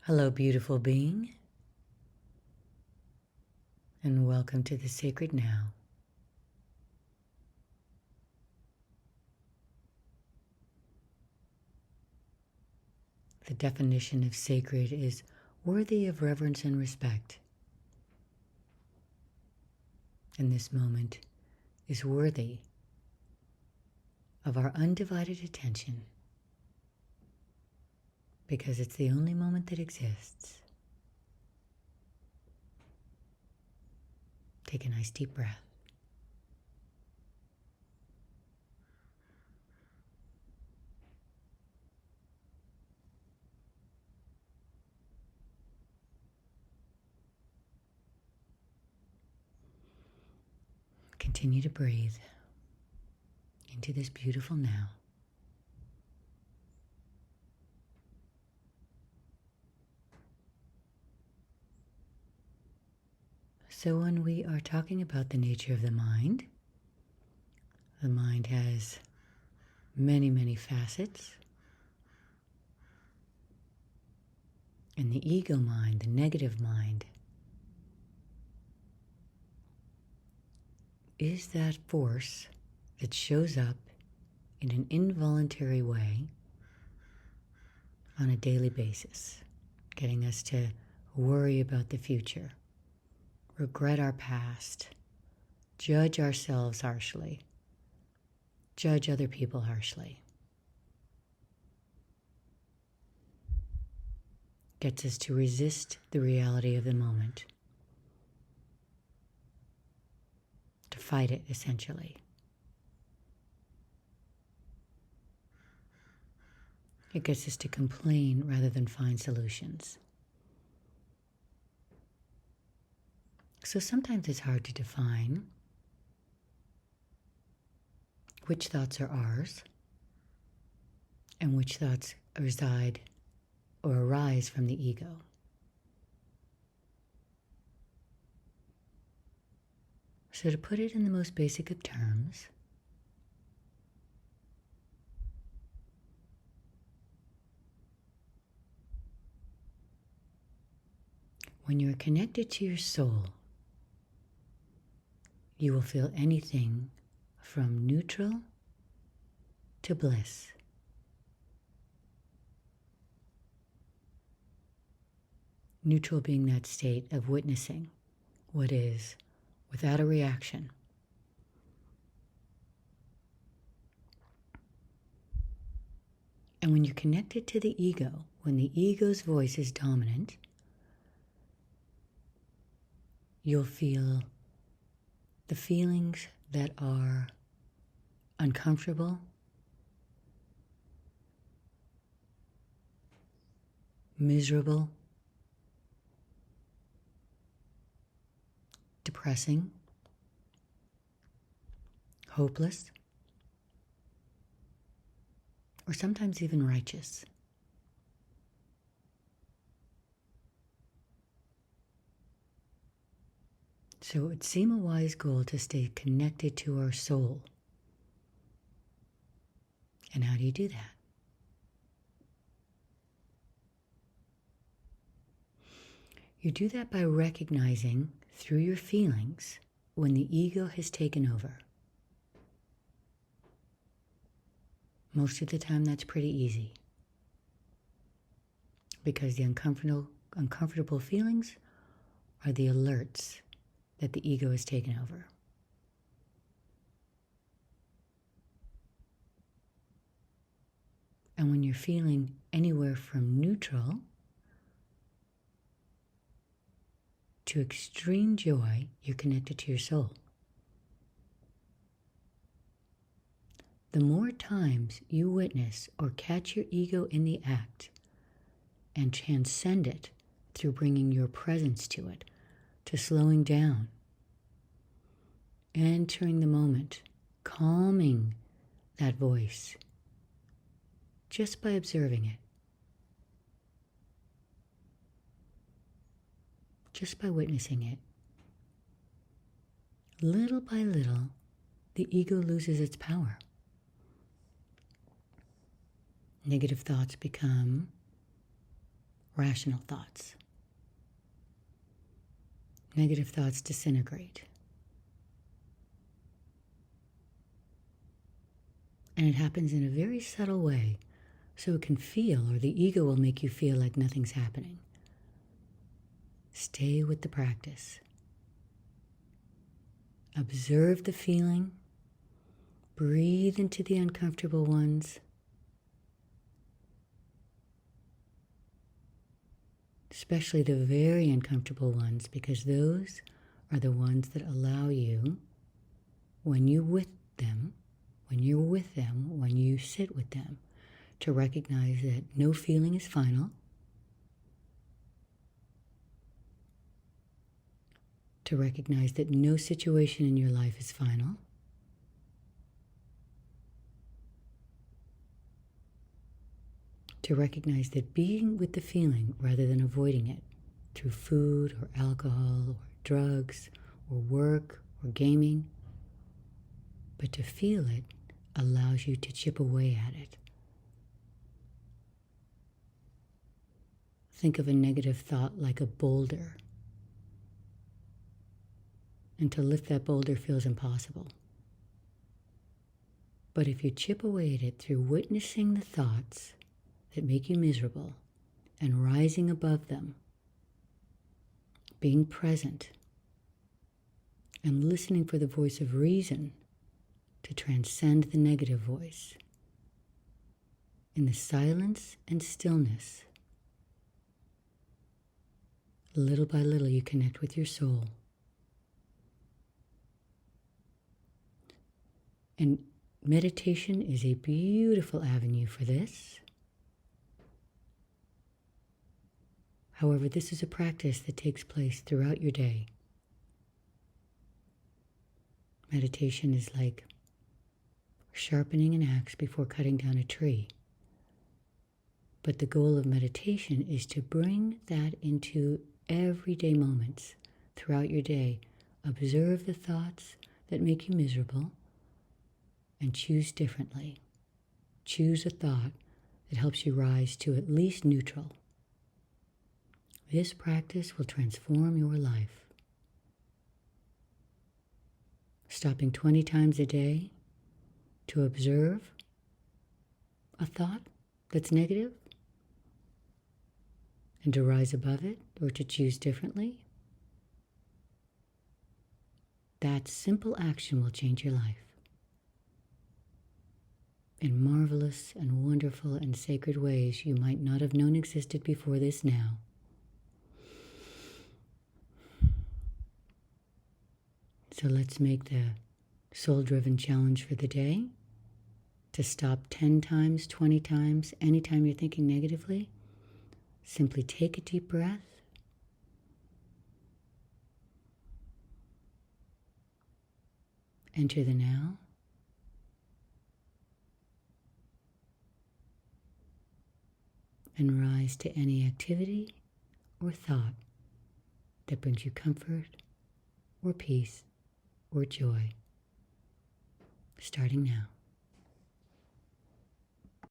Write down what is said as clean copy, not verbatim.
Hello, beautiful being, and welcome to the Sacred Now. The definition of sacred is worthy of reverence and respect. And this moment is worthy of our undivided attention because it's the only moment that exists. Take a nice deep breath. Continue to breathe into this beautiful now. So when we are talking about the nature of the mind has many, many facets. And the ego mind, the negative mind, is that force that shows up in an involuntary way on a daily basis, getting us to worry about the future, regret our past, judge ourselves harshly, judge other people harshly. Gets us to resist the reality of the moment, to fight it essentially. It gets us to complain rather than find solutions. So sometimes it's hard to define which thoughts are ours and which thoughts reside or arise from the ego. So to put it in the most basic of terms, when you're connected to your soul, you will feel anything from neutral to bliss. Neutral being that state of witnessing what is without a reaction. And when you're connected to the ego, when the ego's voice is dominant, you'll feel the feelings that are uncomfortable, miserable, depressing, hopeless, or sometimes even righteous. So it would seem a wise goal to stay connected to our soul. And how do you do that? You do that by recognizing through your feelings when the ego has taken over. Most of the time that's pretty easy because the uncomfortable feelings are the alerts that the ego has taken over. And when you're feeling anywhere from neutral to extreme joy, you're connected to your soul. The more times you witness or catch your ego in the act and transcend it through bringing your presence to it, to slowing down, entering the moment, calming that voice, just by observing it, just by witnessing it, little by little, the ego loses its power. Negative thoughts become rational thoughts. Negative thoughts disintegrate. And it happens in a very subtle way, so it can feel, or the ego will make you feel like nothing's happening. Stay with the practice. Observe the feeling. Breathe into the uncomfortable ones. Especially the very uncomfortable ones, because those are the ones that allow you, when you're with them, when you sit with them, to recognize that no feeling is final, to recognize that no situation in your life is final, to recognize that being with the feeling rather than avoiding it through food or alcohol or drugs or work or gaming, but to feel it allows you to chip away at it. Think of a negative thought like a boulder. And to lift that boulder feels impossible. But if you chip away at it through witnessing the thoughts that make you miserable and rising above them, being present, and listening for the voice of reason to transcend the negative voice, in the silence and stillness, little by little you connect with your soul. And meditation is a beautiful avenue for this. However, this is a practice that takes place throughout your day. Meditation is like sharpening an axe before cutting down a tree. But the goal of meditation is to bring that into everyday moments throughout your day. Observe the thoughts that make you miserable and choose differently. Choose a thought that helps you rise to at least neutral. This practice will transform your life. Stopping 20 times a day to observe a thought that's negative and to rise above it or to choose differently. That simple action will change your life in marvelous and wonderful and sacred ways you might not have known existed before this now. So let's make the soul-driven challenge for the day to stop 10 times, 20 times, anytime you're thinking negatively. Simply take a deep breath. Enter the now. And rise to any activity or thought that brings you comfort or peace or joy, starting now.